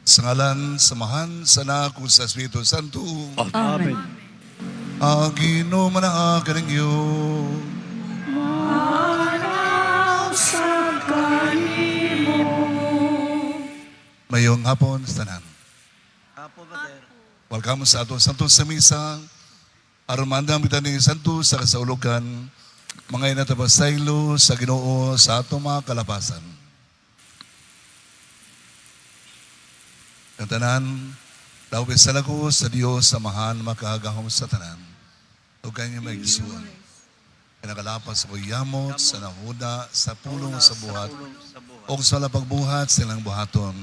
Sa ngalan, samahan, sa anak, ug sa Espiritu Santo. Amen. Ginoo manaha kaningyo. Mayong hapon sa tanan. Apo, Brother. Welcome sa ato santo sa misa. Aron maandam kita ni santo sa kasaulugan. Mga inatabasaylo sa Ginoo sa ato mga kalapasan. Ang tanan, dawis sa lago sa Dios samahan makahagahom sa tanan. Ug kanya may gisuon. Kinakalapas sa buyamot, sa nahuda, sa pulong sa buhat, o sa lapagbuhat silang buhaton.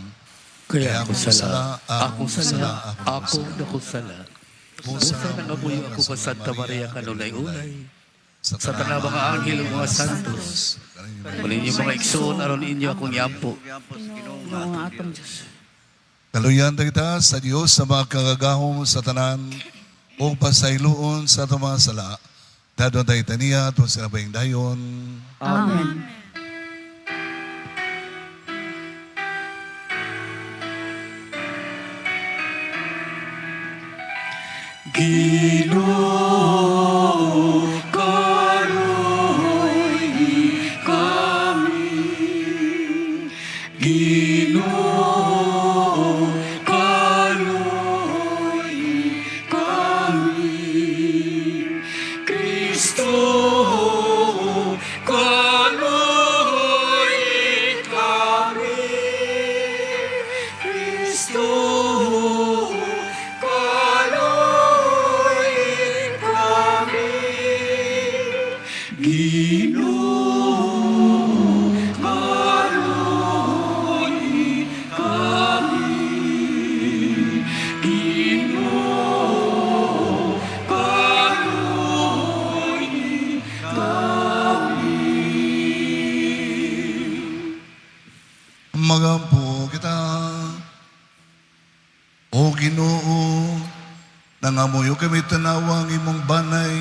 Kaya ako sala, akong sala, ako nakusala. Pusa na ngabuyo ako ka Santa Maria kanulay-ulay. Sa tanang mga anghel ug mga santos. Walin niyo mga igsoon aron inyo akong yampo. Mga atong Diyos. Kaluyan kita sa Dios sa mga kagagahom sa tanan o pasayloon sa itong mga sala. Dadon tayo taniya at sila bayang dayon. Amen. Ginoo karoy kami. Ginoo karoy kami. Kristo karoy kami. Kristo karoy kami. Ginoo karoy kami. Ginoo karoy kami. Magampo kita, O Ginoo, nangamuyo kami tanawang imong banay,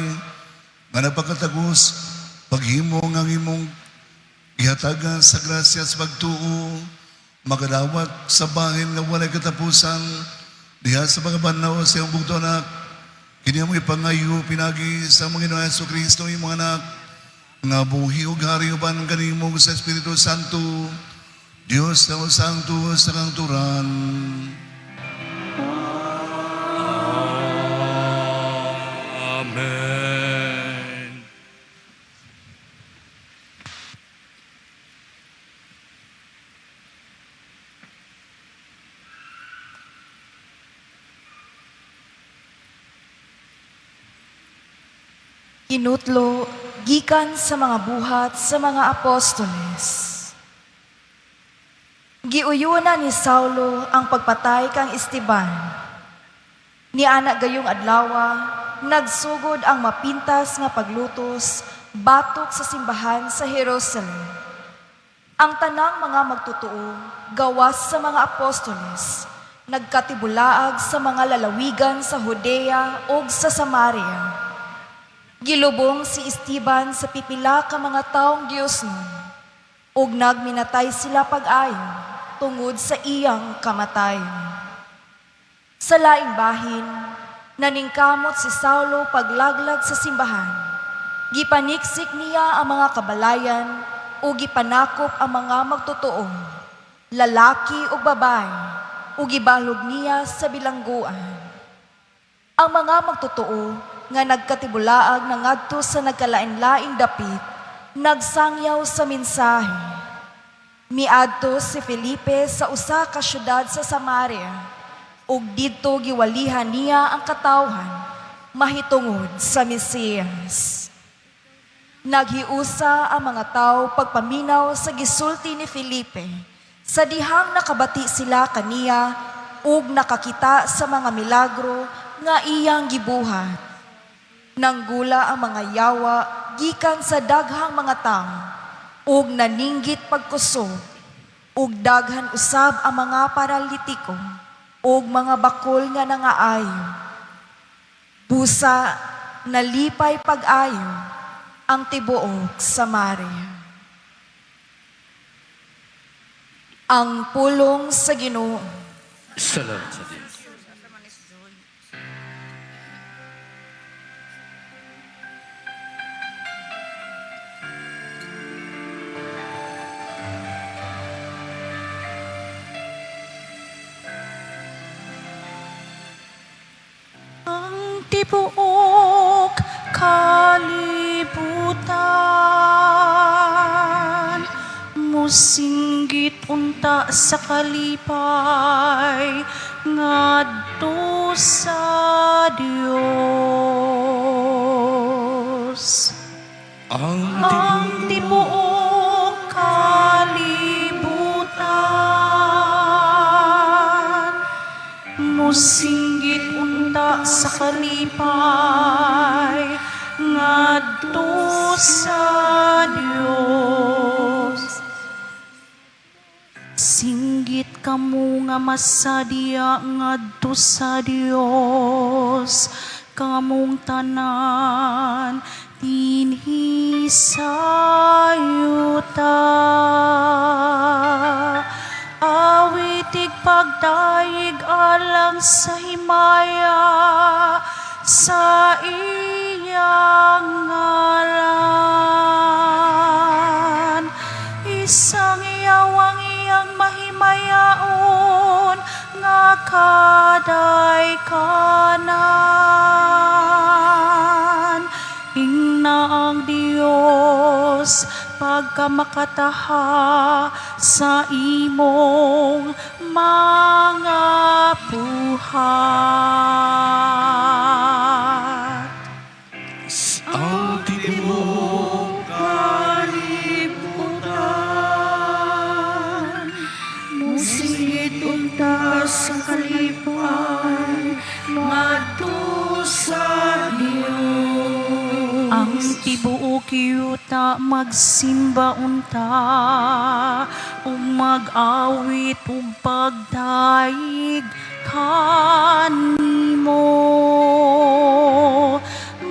nga napakatagos, paghimo ng imong ihatagan sa grasya sa pagtuo, magadawat sa bahin nga walay katapusan, diha sa mga banaw sa iyong bugto anak, kini mo ipangayo pinagi sa mga Ginoong Jesucristo imong anak, nga buhi ug hari uban kanimo sa Espiritu Santo, Dios na santo sa kangturan. Amen. Inutlo, gikan sa mga buhat sa mga apostoles. Giuyunan ni Saulo ang pagpatay kang Esteban. Ni anak gayong adlawa, nagsugod ang mapintas nga paglutos batok sa simbahan sa Jerusalem. Ang tanang mga magtutuo, gawas sa mga apostoles, nagkatibulaag sa mga lalawigan sa Judea o sa Samaria. Gilubong si Esteban sa pipila ka mga taong Diyos nun, ug nagminatay sila pag-ayo tungod sa iyang kamatayon. Sa laing bahin, naningkamot si Saulo paglaglag sa simbahan. Gipaniksik niya ang mga kabalayan o gipanakop ang mga magtotoo, lalaki o babae, o gibalog niya sa bilangguan. Ang mga magtotoo nga nagkatibulaag na ngadto sa nagkalain-laing dapit, nagsangyaw sa mensahe. Miadto si Felipe sa usa ka syudad sa Samaria, ug didto giwalihan niya ang katawhan mahitungod sa Mesiyas. Naghiusa ang mga tao pagpaminaw sa gisulti ni Felipe, sa dihang nakabati sila kaniya ug nakakita sa mga milagro nga iyang gibuhat. Nanggula ang mga yawa gikan sa daghang mga tao ug naninggit pagkusog ug daghan usab ang mga paralitiko ug mga bakol nga nangaayo. Busa nalipay pag-ayo ang tibuok Samaria. Ang pulong sa Ginoo. Salamat sa Diyos. Ang tibuok kalibutan musinggit unta sa kalipay ngadto sa Dios. Ang tibuok kalibutan musinggit unta sa kalipay ngadto sa Dios. Singgit kamo nga masadya ngadto sa Dios, kamong tanan dinhi sa yuta. Awitig pagdaig alang sa himaya sa iyang ngalan. Isang iyawang iyang mahimayaon nga kaday kanan. Ingna ang Dios pagkamakataha sa imong mga buhat. Ang tibuok Kalibutan musigit unta sa kalipay ngadto sa Dios. Ang tibuok yuta magsimba unta ug mag-awit ug pagdaig kanimo.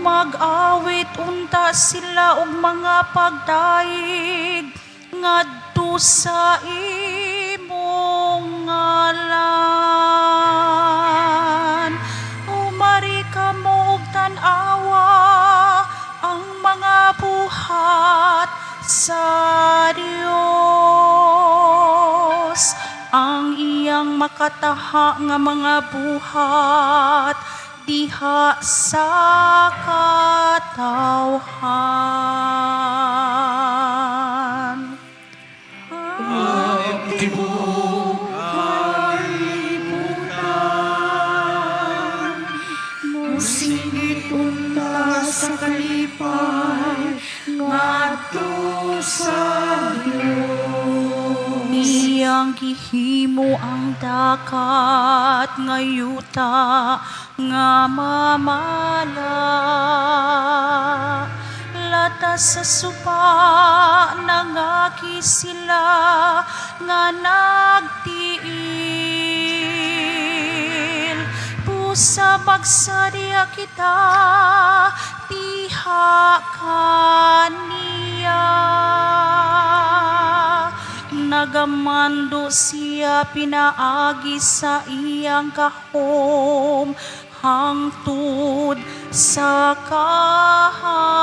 Mag-awit unta sila og mga pagdaig ngadto sa imong ngalan. Umari ka mo og tan-awa ang mga buhat sa Dios. Ang iyang makataha nga mga buhat diha sa katawhan. Ang tibuok Kalibutan musigit unta sa kalipay ngadto sa Dios. Iyang gihimo ang dakat nga yuta nga mamala. Latas sa supa nangaki sila nga nagtiil. Pusa pagsadya kita tiha kaniya. Nagamando siya pinaagi sa iyang kahom hangtod sa kahangturan.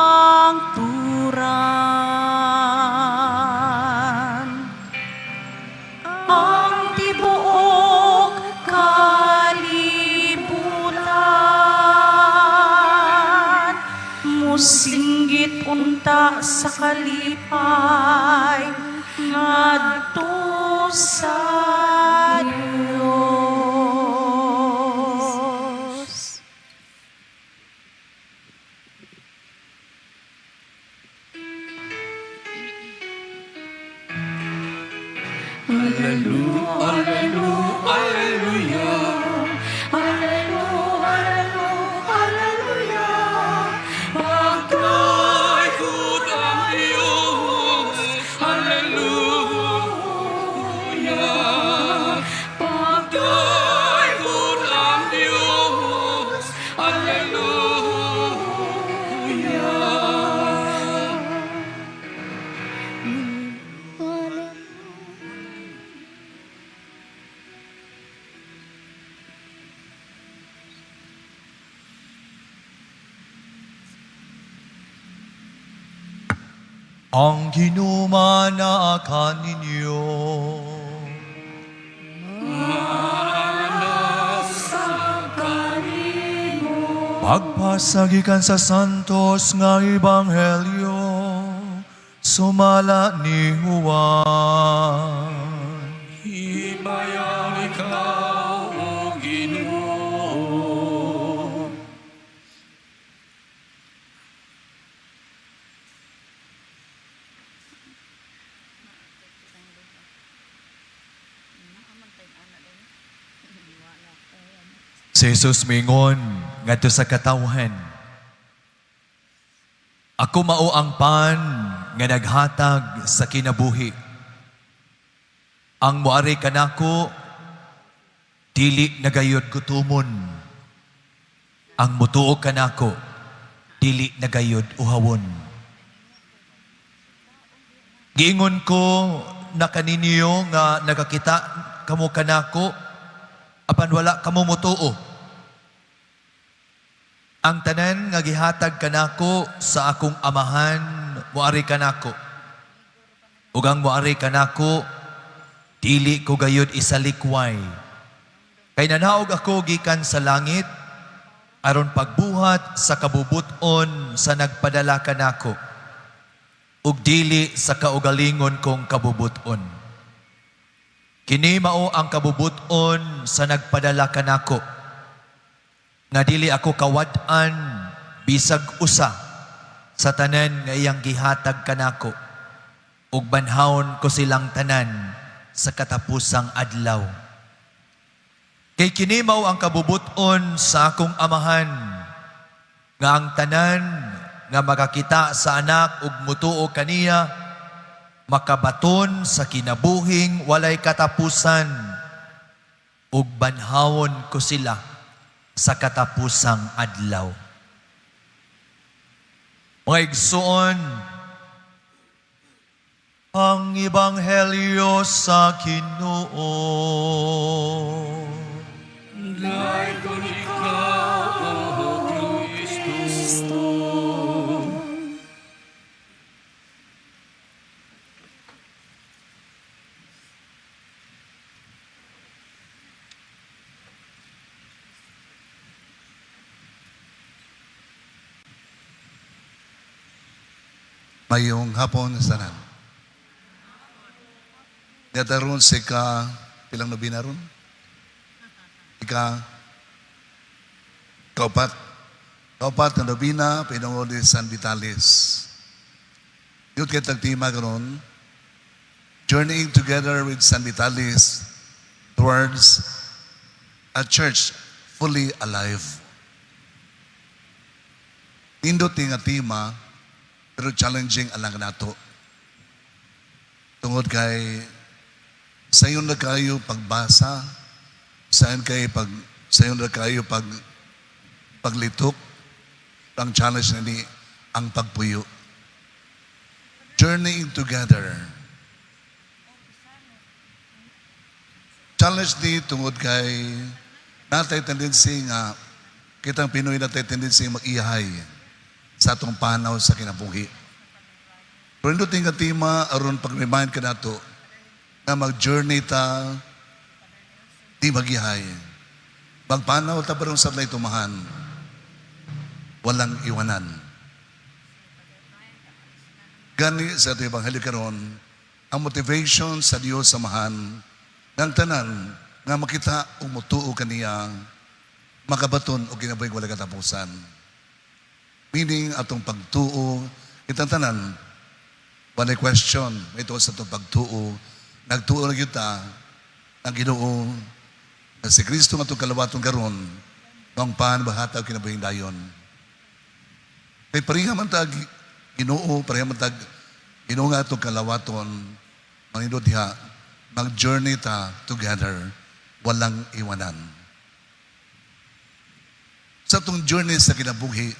Ang tibuok kalibutan musinggit unta sa kalipay ngadto sa Dios. Hallelujah, hallelujah, hallelujah. Pagkaikot ang Diyos. Hallelujah. ang ginumana kaninyo. Pagpasagikan sa santos nga ebanghelyo, sumala ni Juan. Himayang ikaw, O Ginoo. Si Jesus mingon ngadto sa katawhan, ako mao ang pan nga naghatag sa kinabuhi. Ang moari kanako dili nagayod gutumon. Ang mutuo kanako dili nagayod uhawon. Giingon ko na kaninyo nga nagakita kamo kanako apan wala kamo mutuo. Ang tanan nga gihatag kanako sa akong amahan moari kanako. Ug ang moari kanako dili ko gayud isalikway. Kay nanaog ako gikan sa langit aron pagbuhat sa kabubuton sa nagpadala kanako ug dili sa kaugalingon kong kabubuton. Kini mao ang kabubuton sa nagpadala kanako, nga dili ako kawad-an bisag usa sa tanan nga iyang gihatag kanako, ug banhawon ko silang tanan sa katapusang adlaw. Kay kini mao ang kabubuton sa akong amahan, nga ang tanan nga makakita sa anak ug mutuo kaniya, makabaton sa kinabuhing walay katapusan, ug banhawon ko sila sa katapusang adlaw. Mga igsoon, ang ebanghelyo sa Ginoo. Dayon ikaw, O Kristo. Mayong hapon sa tanan. Yataron si ka, pilang nobina ron? Kaupat na nobina, pinungod ni San Vitalis. Yun kaya tagtima karon, journeying together with San Vitalis towards a church fully alive. Nindot nga tima, pero challenging alang nato. Tungod kay sayon na kayo pagbasa, sayon na kayo paglitok, ang challenge na ni ang pagpuyo. Journeying together. Challenge ni tungod kay natay tendency nga kitang Pinoy natay tendency mag-iyahay sa atong panaw sa kinabuhi. Pero ito ting katima aron pag-remind ka nato na mag-journey ta di mag-iyahay. Magpanaw ta parang sa lay tumahan. Walang iwanan. Gani sa ito ebanghelyo karon ang motivation sa Dios samahan ng tanan nga makita umutuo kaniya makabaton o kinabuhi wala katapusan. Meaning atong pagtuo kitang tanan walay question ito sa itong pagtuo nagtuo na kita ang Ginoo na si Kristo nga itong kalawaton karon ang panbahatag kinabuhing dayon. Kay pareha man tag Ginoo, pareha man tag Ginoo nga itong kalawaton manindot diha mag-journey ta together walang iwanan. Sa itong journey sa kinabuhi,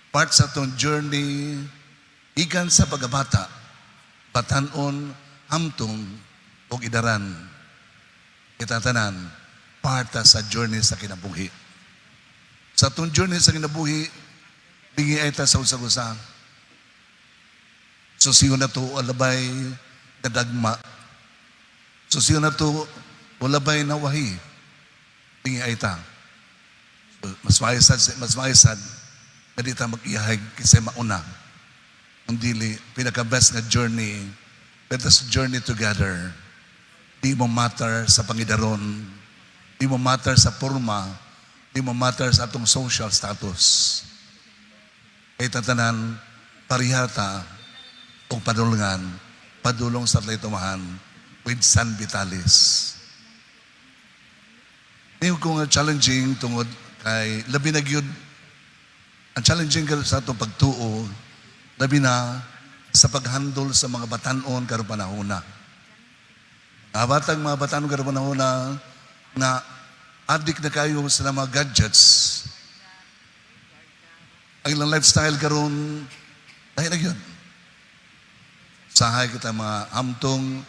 part sa itong journey ikan sa pagabata, batanon, hamtong, o idaran, itatanan, parta sa journey sa kinabuhi. Sa itong journey sa kinabuhi, bingi ay ta sa usag-usa. So siyo na to alabay kadagma. So siyo na to alabay na wahi. Tingi ay ta. So, mas maisad na di ta mag-iyahay kasi mauna. Ang dili, pinaka-best na journey. Let us journey together. Di mo matter sa pangidaron. Di mo matter sa forma. Di mo matter sa atong social status. Kay tatanan, parihata o padulungan, padulong sa laytumahan with San Vitalis. Ngayon ko nga challenging tungod kay labi na gyud ang challenging sa atong pagtuo, labi na sa paghandle sa mga batanon karong panahona. Mga batanon karong panahona na addict na kayo sa mga gadgets. Ang ilang lifestyle karon dahil na yun. Sahay kita mga amtong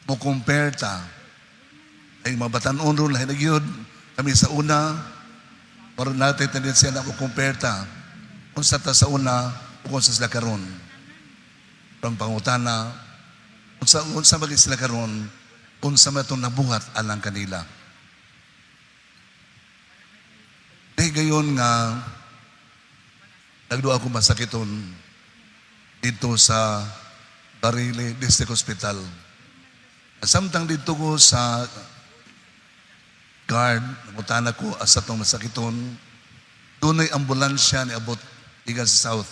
mo compare ta. Ay mga batanon ron lahi na yun. Kami sa una, maroon natin tendency na mo compare ta. Kung sa ta sa una, o kung sa sila karon. Parang pangutana, kung sa bagay sila karon, kung sa matong nabuhat alang kanila. Dahil gayon nga, nagduwa ako masakiton dito sa Barile District Hospital. Samtang dito ko sa guard, namutana ko asa itong masakiton, doon ay ambulansya ni abot igan sa South.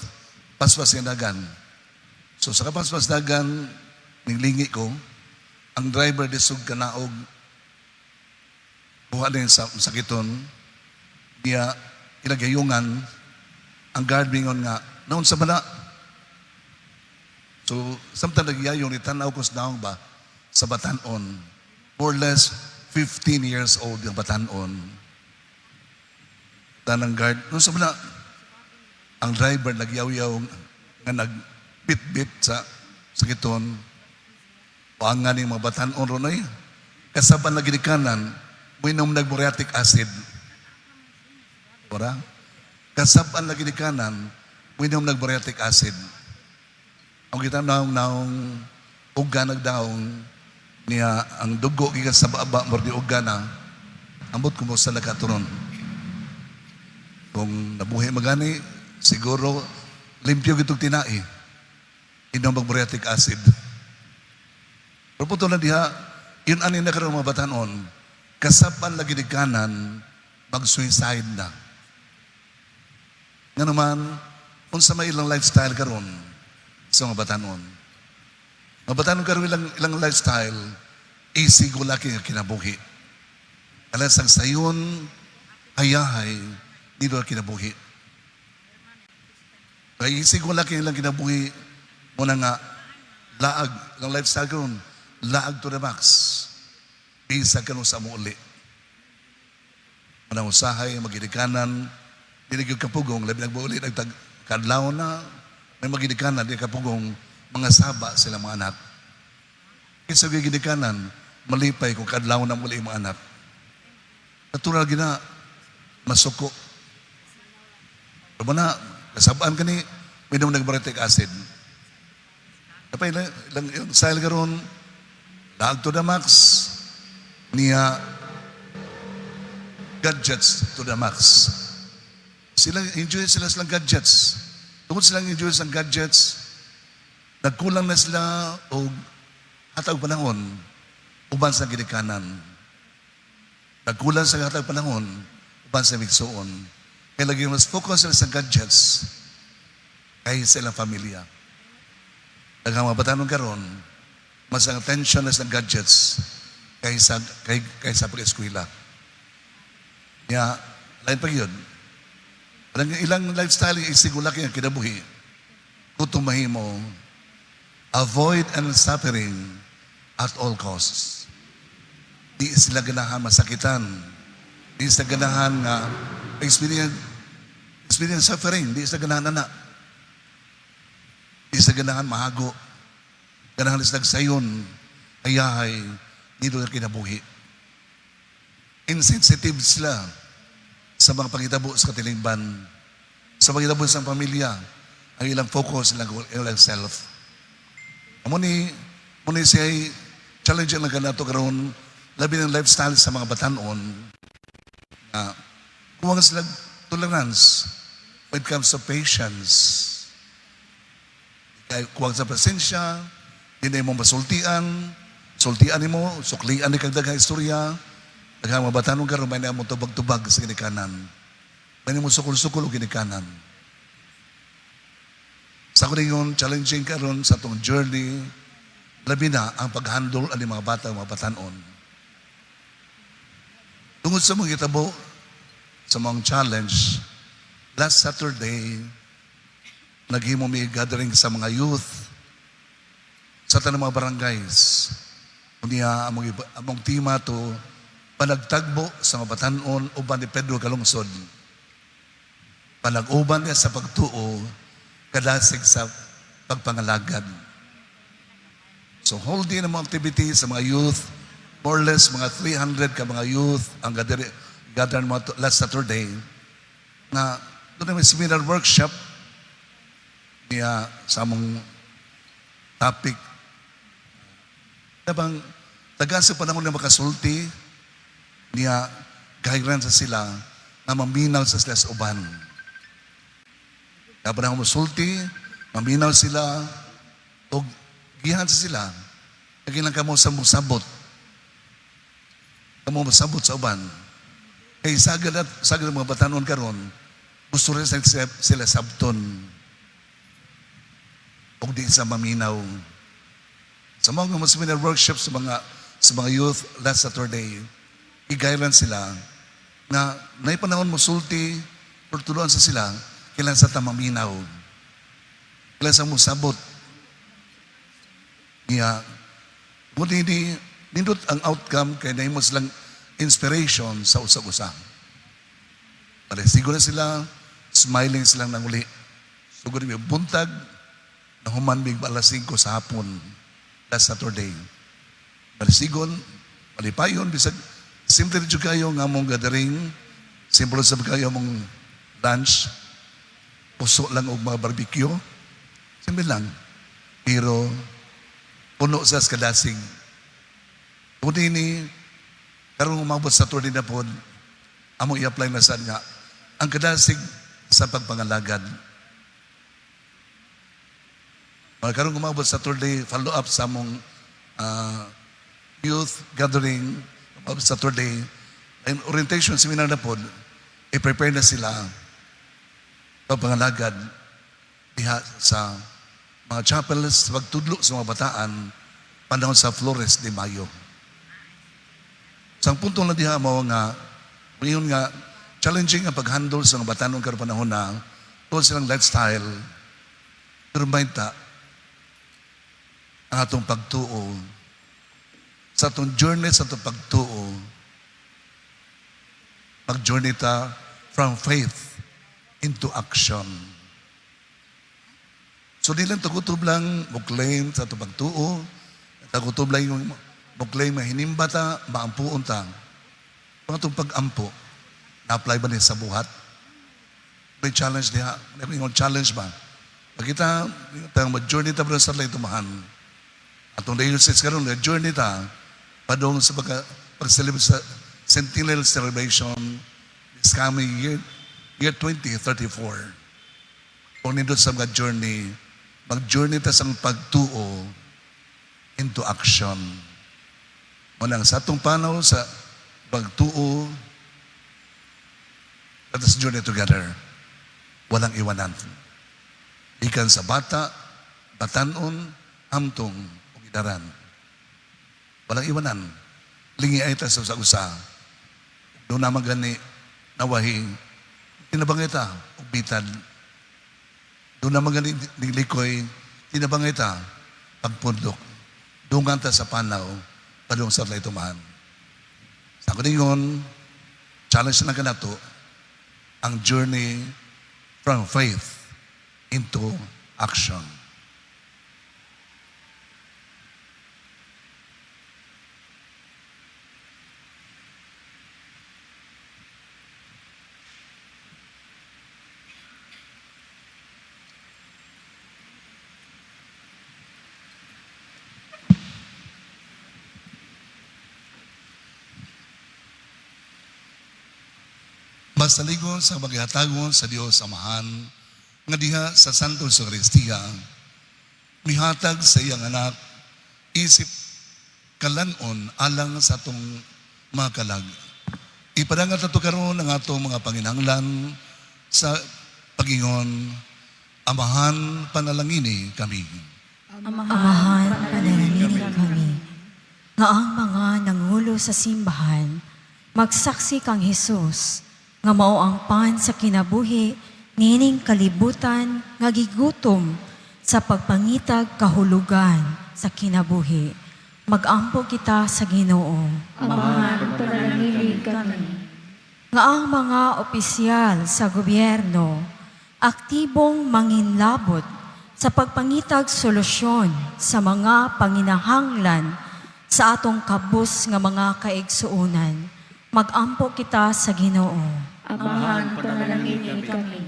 Paspas yung dagan. So sa kapaspas dagan, ninglingi ko, ang driver disug kanaog, buha din sa masakiton, niya ilagayungan, ang guard bingon nga, naon sa bala. So, samtang nagyayong itanaw ko sa naong ba, sa Batanon. More or less, 15 years old yung Batanon. Tanang guard, naon sa bala, ang driver nagyaw-yaw nga nagbit-bit sa sakiton. Paangan yung mga Batanon ron ay, kasaban na ginikanan, minom nag-muriatic acid. Ora? Kasaban na ginikanan, minom nag-muriatic acid. Ang kita naong uga nagdaong niya ang dugo gikan sa baba mordi uga na ambot ko mo sa nakaturon. Kung nabuhi magani siguro limpyo gitong tinai. Inom mag-muriatic acid. Pero puto na diha, yun ani na karon mga Batanon, kasaban lagi ni kanan, mag-suicide na. Nga naman, kung sa may ilang lifestyle karon sa mga Batanon. Mga Batanon karon ilang lifestyle, easy go laki nga kinabuhi. Alas ang sayon, hayahay, dito ang kinabuhi. Kaya easy go laki ilang kinabuhi, muna nga, laag, ilang lifestyle karon, laag to the max. Bisa ka sa muli. Manang usahay, magidikanan, dinigil kapugong, labi nagbuuli, nagtagkadlaw na, may magidikanan, di kapugong, mga saba sila mga anak. Kasi sa gidikanan, malipay kung kadlaw na muli mga anak. Natural gina, masuko. Pero na, kasabaan ka ni, may naman nag-muriatic acid. Kapay ilang style karon, laag to the max, niya gadgets to the max. Enjoy sila silang gadgets. Tungkol silang enjoy silang gadgets, nagkulang na sila o hatag panahon, uban sa ginikanan. Nagkulang sa hatag panahon, uban sa migsoon. Kaya lagi mas focus sila sa gadgets kaysa sa ilang pamilya. Daghang mga Batanon karon, mas ang attention na sa gadgets kaysa pag-eskwela. Kaya, lain pa yun. Ilang lifestyle yung isigulaki ang kinabuhi. Kutumahi mo, avoid and suffering at all costs. Di sila ganahan masakitan. Di sila ganahan nga experience suffering. Di sila ganahan anak. Di sila ganahan mahago. Ganahan sila sayon, ayahay, dito na kinabuhi. Insensitive sila sa mga pangitabo sa katilingban, sa pangitabo sa pamilya, ang ilang focus, ilang self. Muni siya ay challenge lang ka nato karon labi ng lifestyle sa mga batanon na kuwang sila tolerance when it comes to patience. Kaya kuwang sa presensya, hindi mo masultian, sultian mo, suklian ni kagdagang istorya, daghang mga batanon karon may na mo tubag-tubag sa ginikanan. May na mo sukul-sukul o ginikanan. Sa ko yung challenging karon sa itong journey, labi na ang pag-handle ani mga bata, mga batanon. Tungod sa mga kitabo, sa mga challenge, last Saturday, naghimo may gathering sa mga youth sa tanang mga barangays. Unya among tima to panagtagbo sa mga batanon uban ni Pedro Kalungsod. Panag-uban niya sa pagtuo kadasig sa pagpangalagad. So whole day ng mga activity sa mga youth, more or less mga 300 ka mga youth ang gather mo last Saturday na doon may seminar workshop niya sa among topic. Dabang taga sa panahon na makasulti niya kahigran sa sila na maminaw sa sila sa uban. Kapag ako musulti, maminaw sila, o gihan sa sila, lagi lang kamo sa musabot. Kamo musabot sa uban. Kaya sagad mga batanon karon, gusto rin sila sabton. O di sa maminaw. Sa mga seminar workshops sa mga youth last Saturday, igaylan sila na naipanahon musulti, turtuluan sa sila, kailan sa tamaminaw. Kailan sa musabot. Kaya, buti nindot ang outcome kaya na mo silang inspiration sa usag-usang. Paresigo na sila, smiling silang nang uli. Sugod may buntag, na humanbig alas 5 sa hapon last Saturday. Paresigon, palipayon, bisag, simple rin kayo nga mong gathering, simple sa kayo mong lunch, puso lang og mga barbecue. Simple lang. Pero puno sa kadasig. Kung ini karong umabot sa Saturday na po, among i-apply na saan nga ang kadasig sa pagpangalagad. Karong umabot sa Saturday, follow up sa among youth gathering umabot sa Saturday, and orientation seminar na po, i-prepare na sila pagpangalagad diha sa mga chapels, pagtudlo sa mga bataan, panahon sa Flores de Mayo. Sa punto na diha mo nga, ngayon nga, challenging ang pag-handle sa mga bataan ng karon panahon na tungkol silang lifestyle, pero ta ang atong pagtuo, sa atong journey sa atong pagtuo, mag-journey ta from faith into action. So di lang tagutob lang muklaim sa itong pagtuo, tagutob lang yung muklaim na hinimbata, maampuon ta. Kung itong pag-ampo, na-apply ba niya sa buhat? May challenge niya, may challenge ba? Pagkita, mag-journey ta ba sa lang tumahan? Atong diocese karon journey ta, padong sa pag-celebrate sa Centennial Celebration this coming year 2034. Kung nindot sa mga journey, mag-journey ta sa pagtuo into action. Manang sa atong panaw sa pagtuo, let us journey together. Walang iwanan. Ikan sa bata, batanon, hamtong, o gidaran. Walang iwanan. Lingi ay ta sa usa. Doon naman gani, nawahi, tinabangay ta, ubitan. Doon naman gani, nilikoy, tinabangay ta, pagpundok. Dungan ta sa panaw, padung sa lay tumahan. Sa kuningon, challenge na kanato, ang journey from faith into action. Pasaligon sa maghatagon sa Dios Amahan, nga diha sa Santo Eucharistia, mihatag sa iyang anak, isip kalanon alang sa atong mga kalag. Ipadangat ato karon ang atong mga panginahanglan sa pagingon, Amahan, panalangini kami. Amahan, panalangin kami. Nga ang mga nangulo sa simbahan, magsaksi kang Hesus, nga mao ang pan sa kinabuhi, nining kalibutan, nga gigutom sa pagpangitag kahulugan sa kinabuhi. Mag-ampo kita sa Ginoo. Amahan, panalangin kami. Nga ang mga opisyal sa gobyerno, aktibong manginlabot sa pagpangitag solusyon sa mga panginahanglan sa atong kabus nga mga kaigsuunan. Mag-ampo kita sa Ginoo. Amahan, panalangin kami.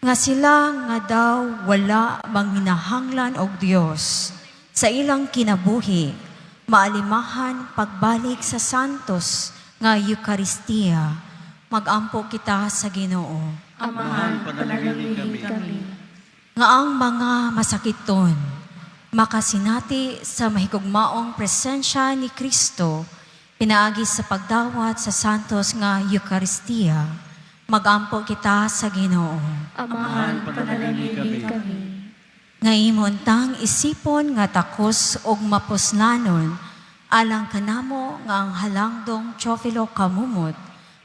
Nga sila nga daw wala manginahanglan og Dios sa ilang kinabuhi, maalimahan pagbalik sa santos nga Eucharistia. Mag-ampo kita sa Ginoo. Amahan, panalangin kami. Nga ang mga masakiton, makasinati sa mahigugmaong presensya ni Kristo, pinaagi sa pagdawat sa santos nga Eucharistia, mag-ampo kita sa Ginoo. Amahan, panalangin kami. Nga imuntang isipon nga takos og mapuslanon, alang kanamo nga ang halangdong Teofilo Kamumot,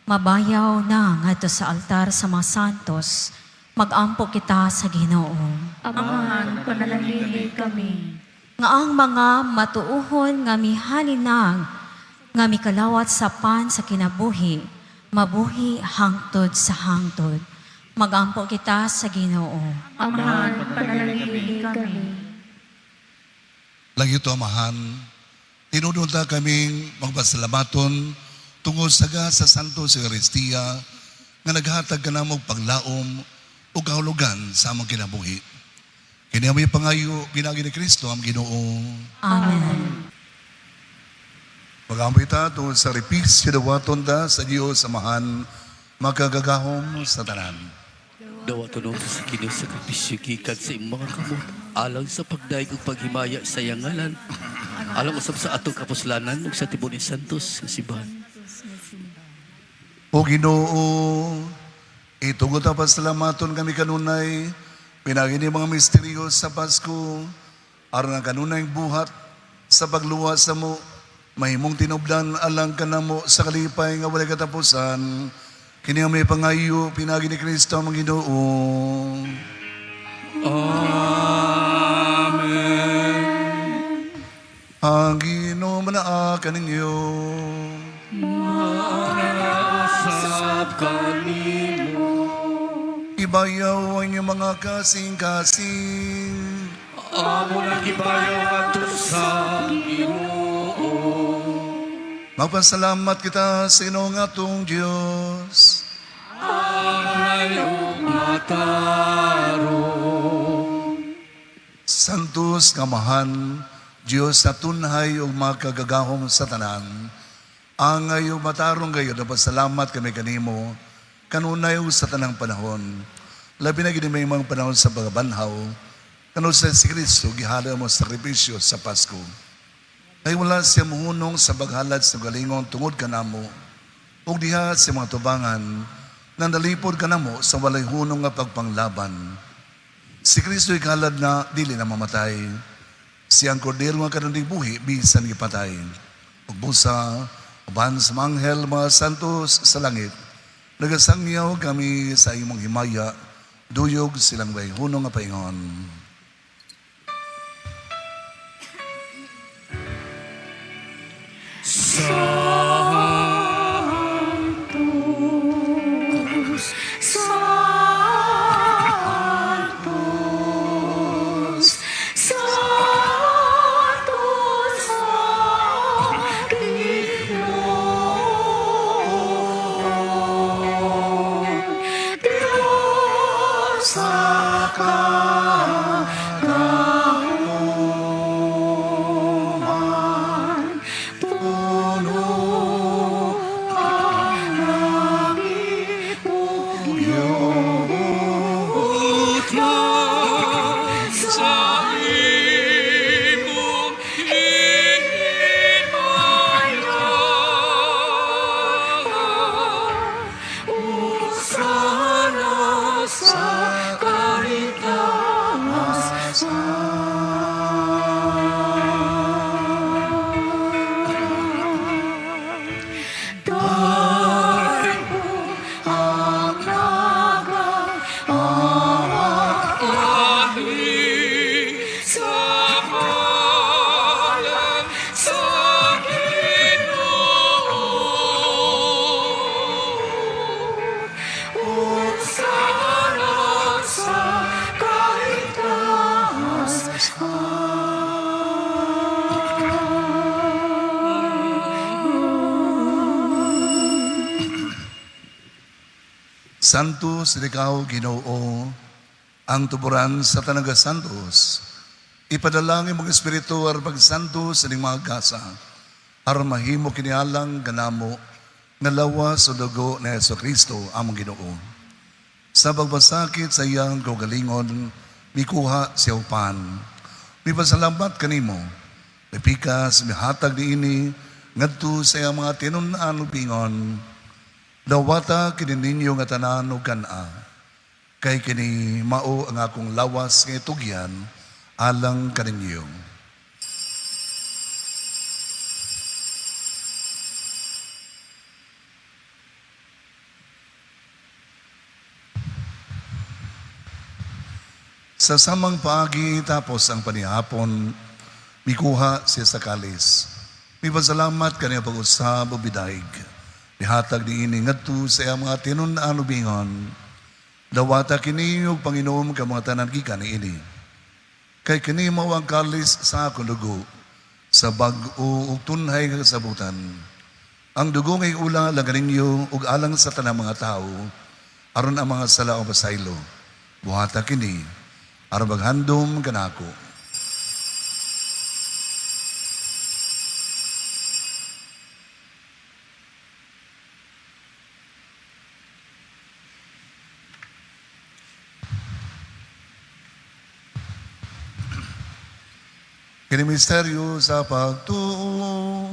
mabayaw na ngadto sa altar sa mga santos, mag-ampo kita sa Ginoo. Amahan, panalangin kami. Nga ang mga matuuhon nga mihalinang, nga mikalawat sa pan sa kinabuhi, mabuhi hangtod sa hangtod. Mag-ampo kita sa Ginoo. Amahan, panalangin kami. Lagi ito, Amahan, tinudunta kaming magpasalamaton tungod sa Santo Eucharistia nga naghatag ka na mong paglaom o kahulugan sa among kinabuhi. Kini may pangayo, ginagi ni Kristo ang Ginoo. Amen. Magamay ta tungod sa repis, sidawaton da sa Diyos Amahan, magagagahom sa tanan. Dawa tunong sa kinusakripisyo gikan sa imong mga kamot, alang sa pagdaig ug paghimaya sa iyang ngalan, alang usab sa atong kapuslanan ug sa tibuok ni Santos nga simbahan. O Ginoo, itugod ang pasalamaton kami kanunay, pinagi ni mga misteryo sa Pasko, aron ang kanunay buhat sa pagluwas sa mo, mahimong tinubdan alang ka na mo sa kalipay nga walay katapusan, kini ang may pangayo, pinagi ni Kristo ang Ginoo. Amen. Ang Ginoo manaakan ninyo. Sab kanimo, Ibayaw ang inyong mga kasing-kasing. amo nagibayaw ato sa Ginoo. Magpasalamat kita sa Ginoong atong Diyos. Ngayong matarong, Santos nga Amahan, Diyos na tunhay o makagagahom sa tanan. Ang ngayong matarong gayon na pasalamat kami kanimo, kanunay o sa tanang panahon. Labi na ginimay mga panahon sa pagabanhaw, kanunay sa si Kristo, gihala mo sa sakripisyo sa Pasko. Ay wala siya muhunong sa baghalad sa galingon tungod ka namo, o diha sa mga tubangan, nang nalipod ka namo sa walay hunong nga pagpanglaban. Si Kristo ikalad na dili na mamatay. Siyang kordero nga kanunay buhi, bisan ipatay. Ug busa, uban sa mga anghel, mga santos sa langit, nagasangyaw kami sa imong himaya, duyog silang way hunong nga paingon. Santos, Santos, Santos, Panginoon, Diyos sa kagahuman, puno ang langit Santos, ikaw, Ginoo, ang tuburan sa tanaga Santos. Ipadalangin mong Espiritu ar pagsantos sa mga gasa, aron mahimo kinialang ganamo, nga lawas o dugo na Yeso Kristo, among Ginoo. Sa pagbasakit sa iyang kaugalingon, mikuha siya upan. May pasalamat kanimo, may pikas, may hatag ni ini, ngadto sa iyang mga tinunaan o pingon, dawata kini ninyo nga tanan o kana, kay kini mao ang akong lawas nga itugyan, alang kaninyo. Sa samang paagi tapos ang panihapon, mikuha siya sa kalis. May pasalamat kaniya pag-usab o bidaig. Nihatag di ini ngadto sa iyang mga tinunaan o bingon. Dawata kini og Panginoon ka mga tanan gikan ni ini. Kay kini mao ang kalis sa akong dugo, sa bag-o ug tunhay nga kasabutan. Ang dugo ngay ula lang ninyo ug alang sa tanang mga tao, aron ang mga sala o pasaylo. Buhata kini, aron maghandom kanako. Kini misteryo sa pagtuo.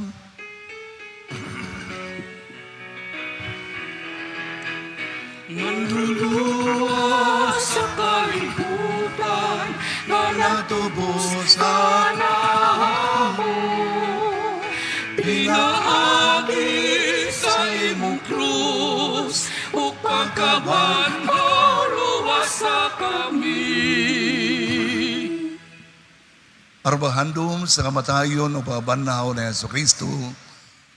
Manluluwas sa kalibutan na Natubos sa nahamo. Pinaagi sa imong krus o pagkaban maluwas sa kami. Arbahandom sa kamatayon o pagbanhaw na Yeso Kristo,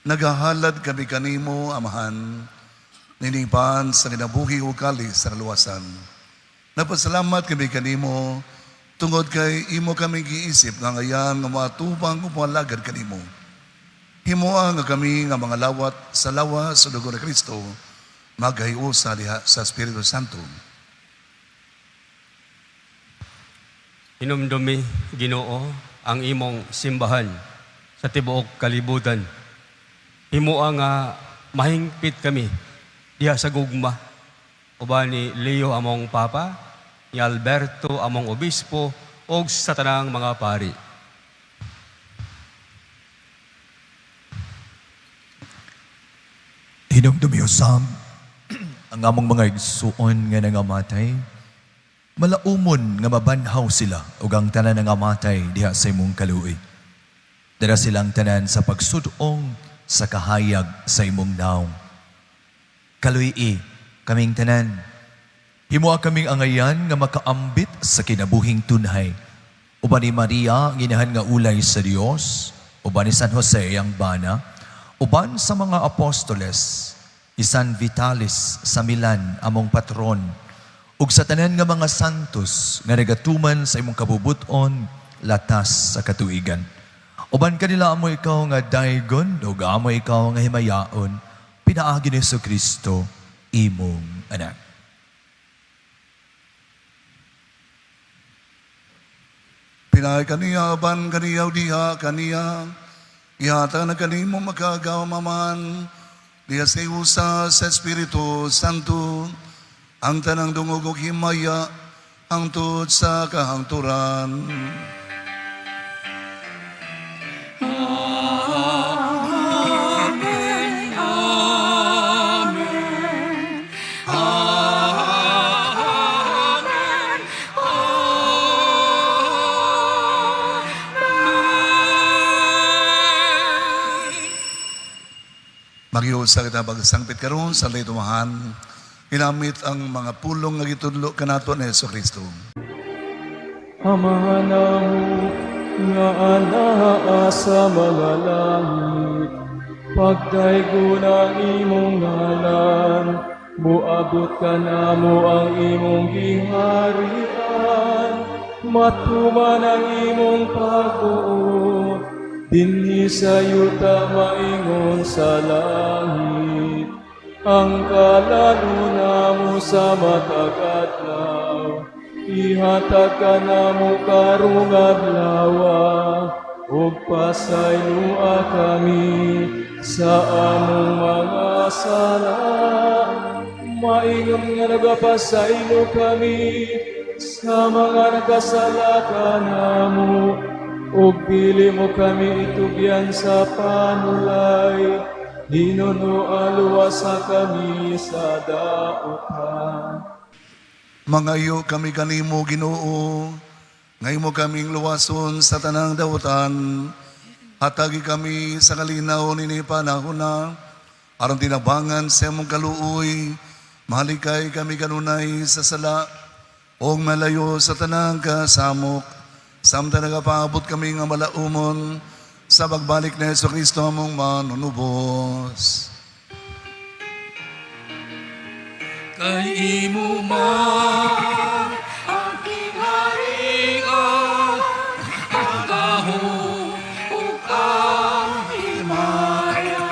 nagahalad kami kanimo, Amahan, ninipan sa kinabuhi o kalis sa kaluwasan. Napasalamat kami kanimo, tungod kay imo kami giisip nga ngayan nga matubang upalagad kanimo. Himuang nga kami nga mga lawat sa lawas sa dugo ni Kristo, maghahiusa diha sa Espiritu Santo. Hinumdumi, Ginoo, ang imong simbahan sa tibuok kalibutan. Himuang nga mahingpit kami diha sa gugma. Uban ni Leo among Papa, ni Alberto among Obispo, o sa tanang mga pari. Hinumdumi usab ang among mga igsuon nga nangamatay, malaumon nga mabanhaw sila ug ang tanan nga matay diha sa imong kaluoy. Dara silang tanan sa pagsudong sa kahayag sa imong naong. Kaluy-i kaming tanan. Himoa kaming angayan nga makaambit sa kinabuhing tunhay. Uban ni Maria, ang inahan nga ulay sa Dios, uban ni San Jose ang bana, uban sa mga apostoles, San Vitalis sa Milan among patron, ug sa tanan nga mga santos nga nagatuman sa imong kabubuton latas sa katuigan. Uban kanila amo ikaw nga daygon ug amo ikaw nga himayaon, pinaagi ni Jesucristo imong anak. Pinay kaniya, ban kaniya, diha kaniya, ihata na kanimo makagaw maman, diha sa usa sa Espiritu Santo, ang tanang dungog ug himaya, hangtod sa kahangturan. Magiusa kita pagsangpit karon sa laytumahan, kinamit ang mga pulong nga gitudlo kanato ni Jesucristo. Amahan namo nga anaa sa mga langit, pagdaygo ng imong ngalan, muabot ka namo ang imong giharian, matuman ang imong pagbuot, dinhi sa yuta maingon sa langit. ang kalalo mo sa matagadlaw. Ihatag ka namo karong adlaw, ug pasaylua kami sa among mga sala. Maingon nga nagapasaylo kami sa mga nagkasala kanamo, ug dili mo kami itugyan sa panulay. Hinunualuwasa kami sa daotan. Mangayo kami kanimo, Ginoo, ngayon mo kaming luwason sa tanang dawatan. Hatagi kami sa kalinaw ni panahon na, aron tinabangan sa imong kaluoy, mahalikay kami kanunay sa sala, o malayo sa tanang kasamok, samtang nagapaabot kami nga malaumon, sa pagbalik na Yesu Kristo among manunubos. Kay imo man ang kingharian, ang gahom ug ang himaya,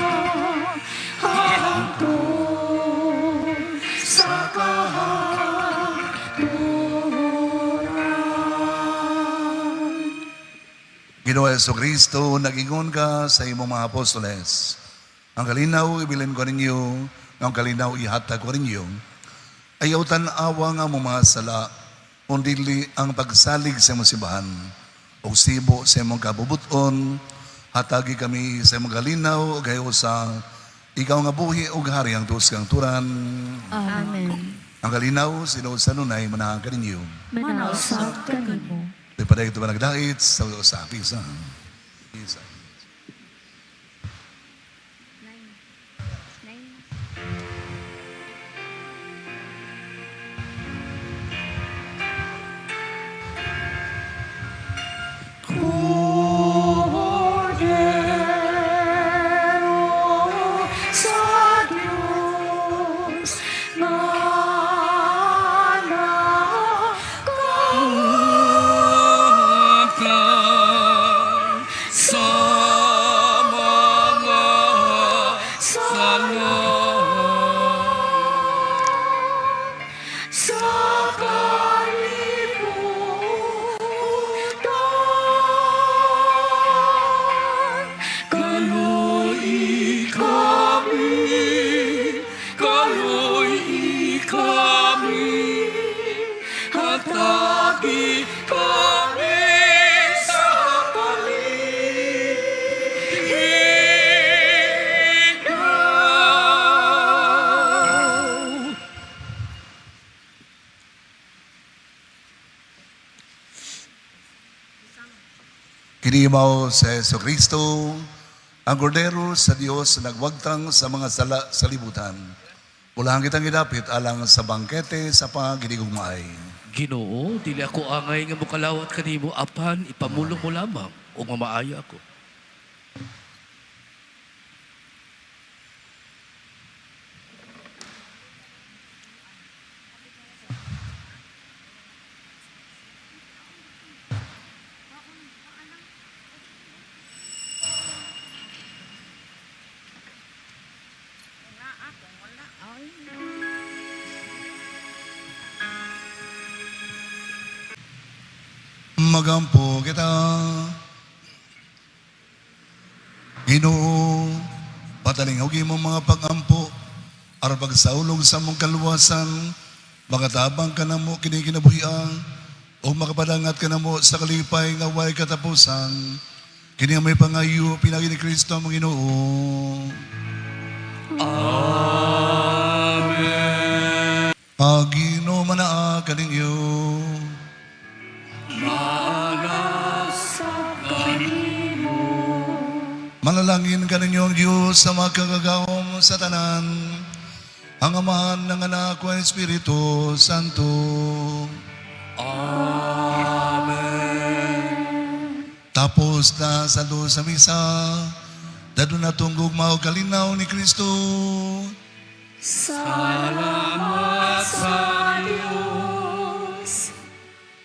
hangtod sa kahaturan. Ginoo Yesu Kristo, nag-ingon ka sa imong mga apostoles. Ang kalinaw ibilin ko ninyo, ang kalinaw ihatag ko ninyo. Ayaw tan-awa nga mong mga sala, kundili ang pagsalig sa imong simbahan, o sibo sa imong kabubuton, hatagi kami sa imong kalinaw, o gayo sa ikaw nga buhi o hari ang tuos kang turan. Amen. Ang kalinaw, sino sa nunay, manahan ka ninyo. Manausap ka nimo. Ipaday ito ba nagdait sa usapi sa isa. Cordero sa Diyos na Agkan sa mga sala sa kalibutan. Kaloy kami, hatagi kami sa kalinaw. Kinimaw sa Yesu Kristo, ang kordero sa Diyos na nagwagtang sa mga sala sa libutan. Ulahan kitang gidapit alang sa bangkete sa pangginigugmaay. Ginoo, dili ako angay nga mukalawat kanimo apan ipamulong mo lamang o mamaaya ako. Magampo kita, Ginoo, patalingawin mo mga pag-ampo, aron pagsaulog sa mong kaluwasan, makatabang ka na mo kinikinabuhian, o makapadangat ka na mo sa kalipay nga way katapusan, kini may pangayo, pinagi ni Kristo ang Ginoo. Amen. Pagino manaa kaninyo, manalangin ka ninyong Diyos sa mga kagagawom sa tanan, ang Amahan ng Anak o Espiritu Santo. Amen. Tapos na sa sa misa, dado na tunggog mao kalinaw ni Kristo. Salamat